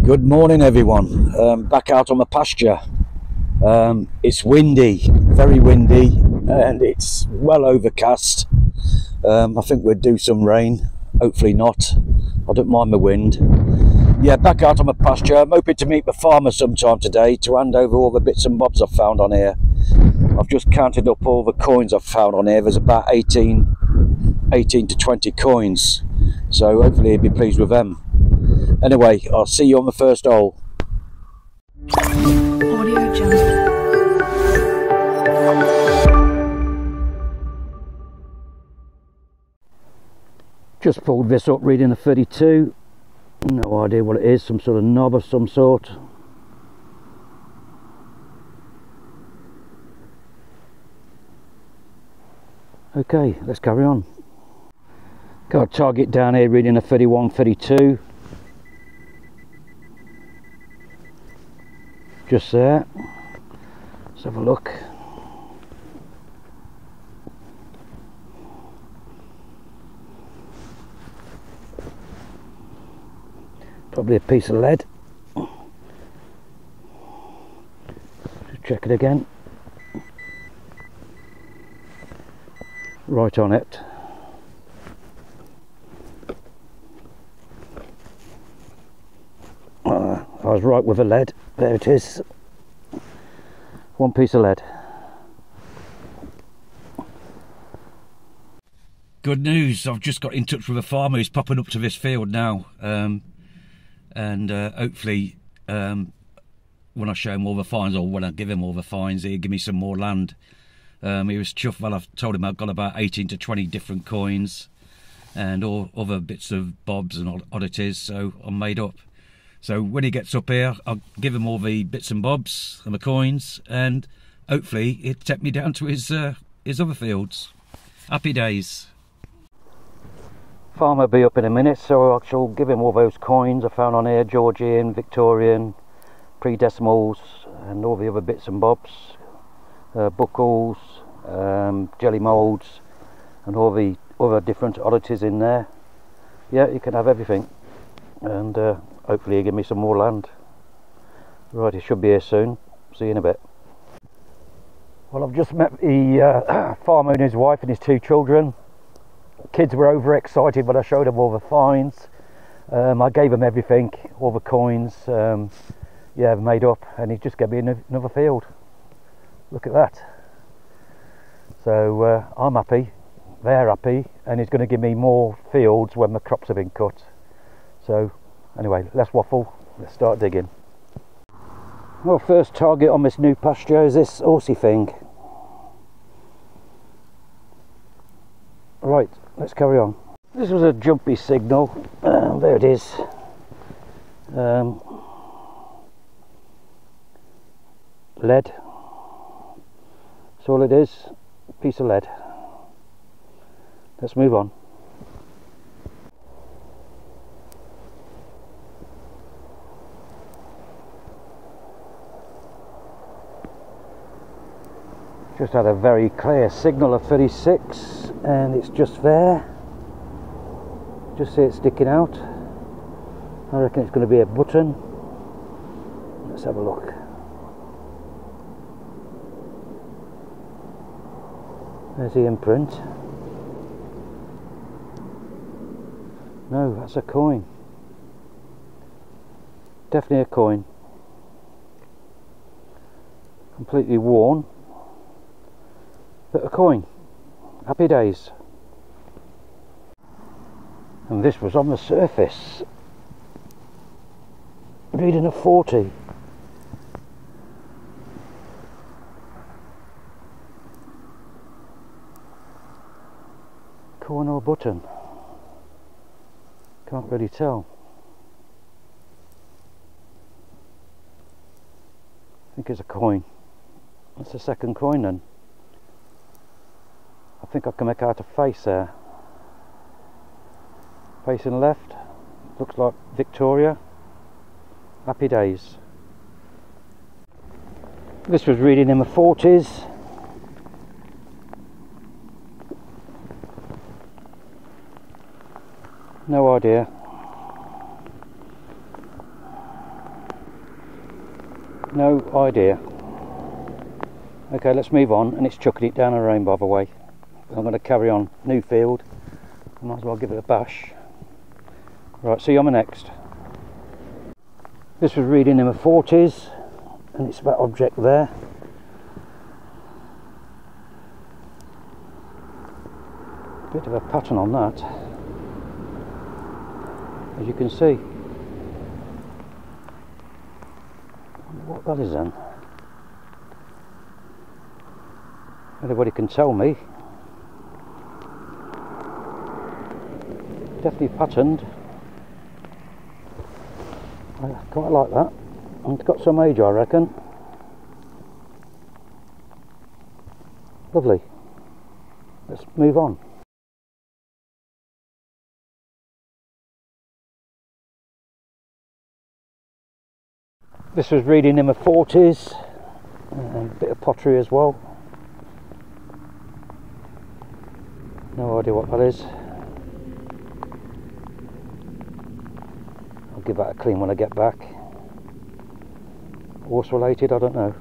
Good morning everyone. Back out on the pasture. It's windy, very windy, and it's well overcast. I think we'll do some rain, hopefully not. I don't mind the wind. Yeah, back out on the pasture. I'm hoping to meet the farmer sometime today to hand over all the bits and bobs I've found on here. I've just counted up all the coins I've found on here. There's about 18 to 20 coins, so hopefully he'll be pleased with them. Anyway, I'll see you on the first hole. Audio Jungle. Just pulled this up, reading a 32. No idea what it is, some sort of knob of some sort. Okay, let's carry on. Got a target down here, reading a 31, 32. Just there. Let's have a look. Probably a piece of lead. Just check it again. Right on it. I was right with the lead. There it is. One piece of lead. Good news. I've just got in touch with a farmer who's popping up to this field now. And hopefully when I show him all the finds, or when I give him all the finds, he'll give me some more land. He was chuffed. Well, I've told him I've got about 18 to 20 different coins and all other bits of bobs and oddities, so I'm made up. So when he gets up here, I'll give him all the bits and bobs and the coins, and hopefully he'll take me down to his other fields. Happy days. Farmer will be up in a minute, so I shall give him all those coins I found on here: Georgian, Victorian, pre-decimals, and all the other bits and bobs, buckles, jelly moulds, and all the other different oddities in there. Yeah, you can have everything, and hopefully he'll give me some more land. Right, he should be here soon. See you in a bit. Well, I've just met the farmer and his wife and his two children. Kids were overexcited when I showed them all the finds. I gave them everything, all the coins, yeah, made up, and he just gave me another field. Look at that. So I'm happy, they're happy, and he's going to give me more fields when the crops have been cut. So anyway, let's waffle, let's start digging. Well, first target on this new pasture is this horsey thing. Right, let's carry on. This was a jumpy signal. There it is. Lead. That's all it is. Piece of lead. Let's move on. Just had a very clear signal of 36, and it's just there. Just see it sticking out. I reckon it's going to be a button. Let's have a look. There's the imprint. No, that's a coin. Definitely a coin. Completely worn. But a coin. Happy days. And this was on the surface. Reading a 40. Coin or button? Can't really tell. I think it's a coin. That's the second coin then. I think I can make out a face there. Facing left, looks like Victoria. Happy days. This was reading in the 40s. No idea. No idea. Okay, let's move on, and it's chucking it down a rain, by the way. I'm going to carry on. New field. I might as well give it a bash. Right, see you on the next. This was reading in the 40s, and it's that object there. Bit of a pattern on that, as you can see. What that is then? Anybody can tell me. Definitely patterned. I quite like that. And it's got some age, I reckon. Lovely. Let's move on. This was reading in the 40s, and a bit of pottery as well. No idea what that is. I'll give that a clean when I get back. Horse related, I don't know.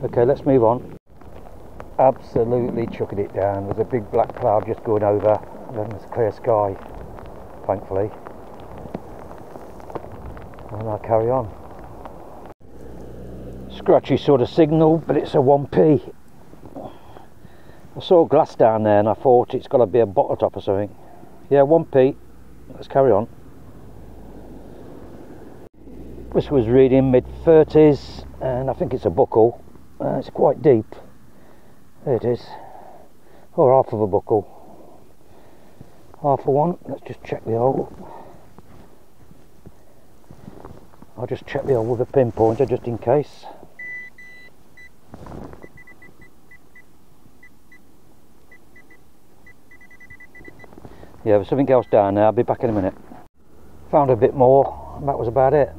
Okay, let's move on. Absolutely chucking it down. There's a big black cloud just going over, and then there's clear sky, thankfully. And I'll carry on. Scratchy sort of signal, but it's a 1p. I saw glass down there and I thought it's got to be a bottle top or something. Yeah, 1p. Let's carry on. This was reading mid-30s, and I think it's a buckle. It's quite deep. There it is. Or half of a buckle. Half of one. Let's just check the hole. I'll just check the hole with a pinpointer just in case. Yeah, there's something else down there. I'll be back in a minute. Found a bit more, and that was about it.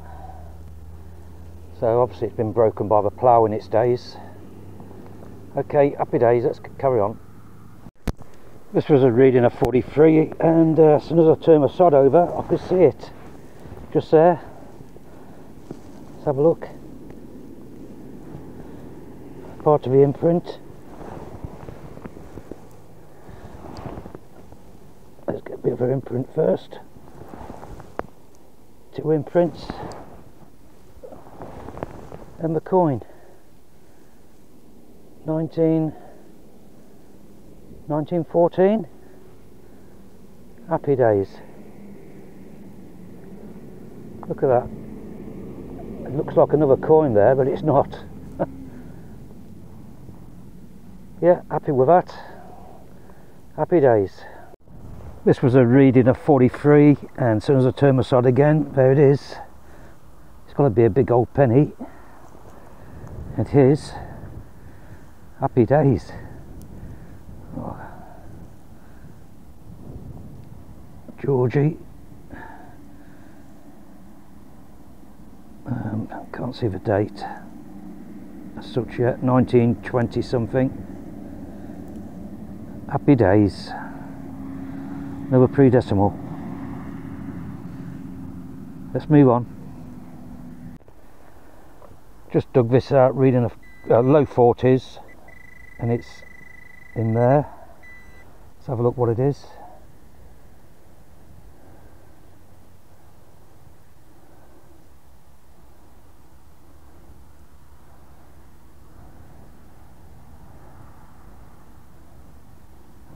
So obviously it's been broken by the plough in its days. Okay, happy days, let's carry on. This was a reading of 43, and as soon as I turned my sod over, I could see it. Just there. Let's have a look. Part of the imprint. Let's get a bit of an imprint first. 2 imprints. And the coin. 1914. Happy days. Look at that. It looks like another coin there, but it's not. Yeah, happy with that. Happy days. This was a reading of 43, and as soon as I turn my sod again, there it is. It's got to be a big old penny. It is. Happy days. Oh. Georgie. Can't see the date as such yet. 1920 something. Happy days. Another pre-decimal. Let's move on. Just dug this out, reading a low 40s, and it's in there. Let's have a look what it is.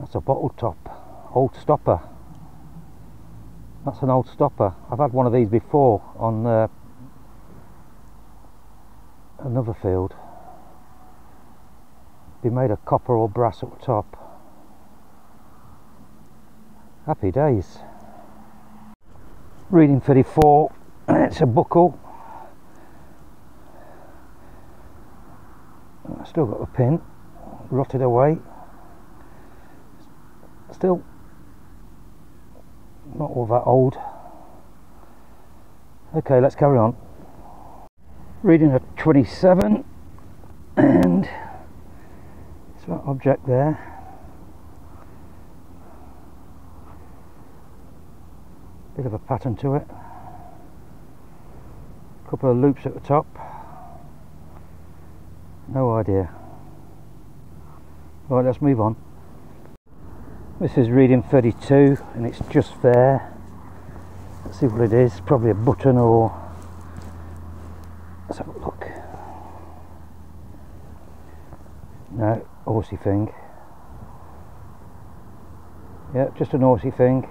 That's a bottle top, old stopper. That's an old stopper. I've had one of these before on another field. Be made of copper or brass at the top. Happy days. Reading 34, it's a buckle. I've still got the pin, rotted away. Still not all that old. Okay, let's carry on. Reading a 27, and it's that object there. Bit of a pattern to it. couple of loops at the top. No idea. Right, let's move on. This is reading 32 and it's just there. Let's see what it is. Probably a button or... let's have a look. No, horsey thing. Yeah, just an horsey thing.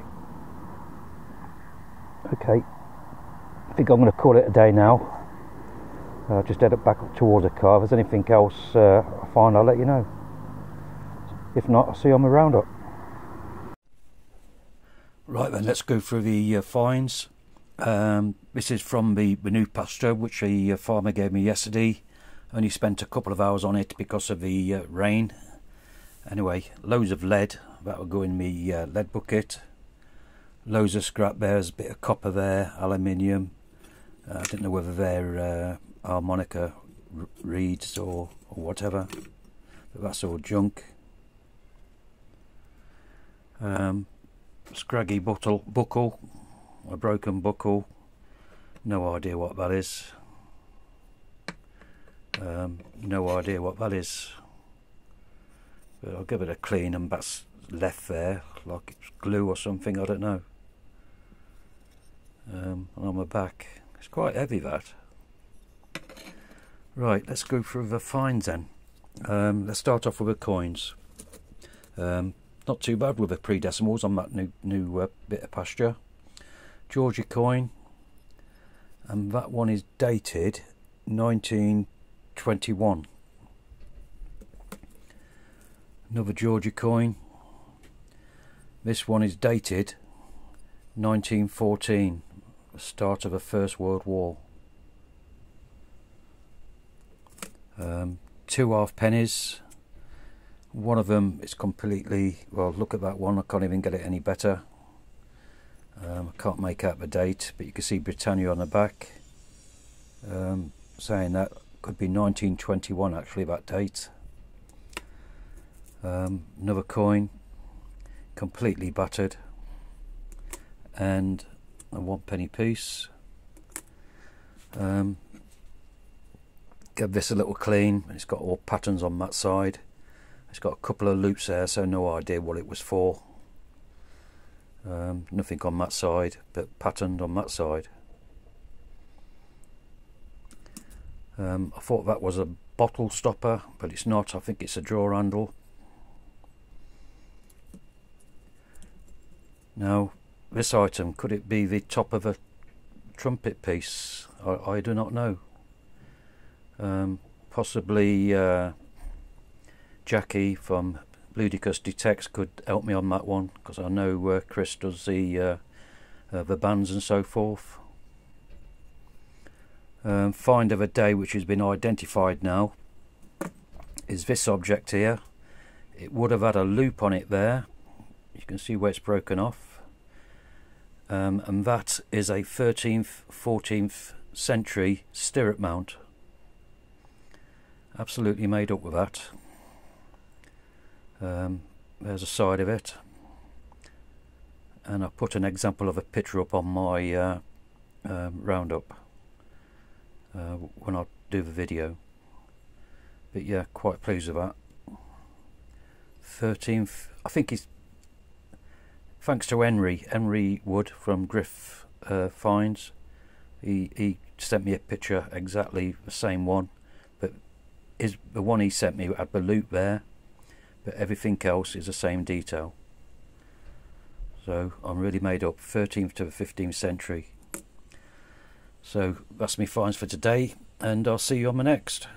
Okay, I think I'm going to call it a day now. Just head it back up towards the car. If there's anything else I find, I'll let you know. If not, I'll see you on my roundup. Right then, let's go through the finds. This is from the new pasture which the farmer gave me yesterday. Only spent a couple of hours on it because of the rain. Anyway, loads of lead, that will go in my lead bucket. Loads of scrap there, there's a bit of copper there, aluminium. I don't know whether they're harmonica reeds or whatever, but that's all junk. Scraggy buckle, a broken buckle, no idea what that is. No idea what that is, but I'll give it a clean, and that's left there like it's glue or something, I don't know. And on my back, it's quite heavy, that. Right, let's go through the finds then. Let's start off with the coins. Not too bad with the pre-decimals on that new bit of pasture. Georgia coin, and that one is dated 1921. Another Georgia coin. This one is dated 1914, the start of the First World War. 2 halfpennies. One of them is completely, well, look at that one, I can't even get it any better. I can't make out the date, but you can see Britannia on the back. Saying that could be 1921 actually, that date. Another coin, completely battered, and a 1p piece. Give this a little clean. It's got all patterns on that side. It's got a couple of loops there, so no idea what it was for. Nothing on that side, but patterned on that side. I thought that was a bottle stopper, but it's not. I think it's a drawer handle. Now, this item, could it be the top of a trumpet piece? I do not know. Possibly Jackie from Ludicrous Detects could help me on that one, because I know Chris does the bands and so forth. Find of a day which has been identified now is this object here. It would have had a loop on it there. You can see where it's broken off, and that is a 13th 14th century stirrup mount. Absolutely made up with that. There's a side of it, and I put an example of a picture up on my roundup when I do the video. But yeah, quite pleased with that. 13th, I think he's, thanks to Henry Wood from Griff Finds, he sent me a picture exactly the same one, but the one he sent me had the loop there, but everything else is the same detail. So I'm really made up, 13th to the 15th century. So that's me finds for today, and I'll see you on the next.